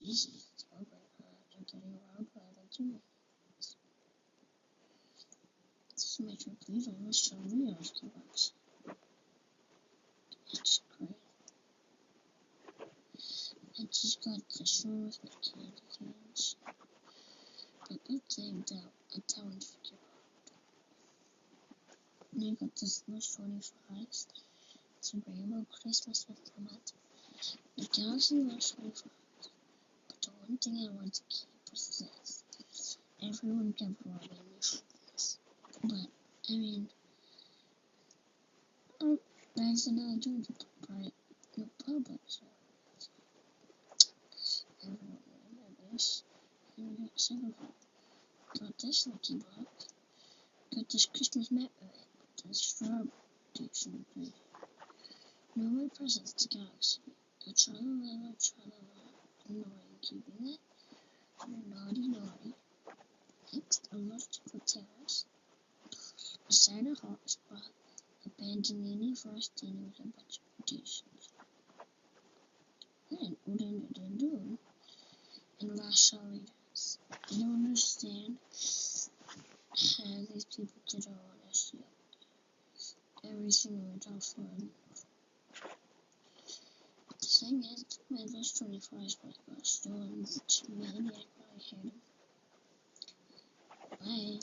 easy. It's over. You're getting around by the 2 minutes. Just make sure please almost show me your Starbucks. It's great. I just got the shoe with the candy canes. But good thing that I don't forget about. And I got this Lush 25s. It's a rainbow Christmas with format. The Galaxy Lush 25s. But the one thing I want to keep was this. Everyone kept robbing me for this. But, I mean, there's another dude at the bright no public, so everyone remember this. And we got several. Got this lucky block. Got this Christmas map of it. Got this strawberry edition. No more presents to Galaxy. A tra-la-la, annoying keeping it. Naughty. Next, a logical terrace. A Santa hot spot. A Bandanini Frostini with a bunch of additions. Then, Udun, and last Solidas. I don't understand how these people get all on this yet. Every single adult fun. The thing is, my Lush 25 is what got stolen. Maniac, I hate him. Bye.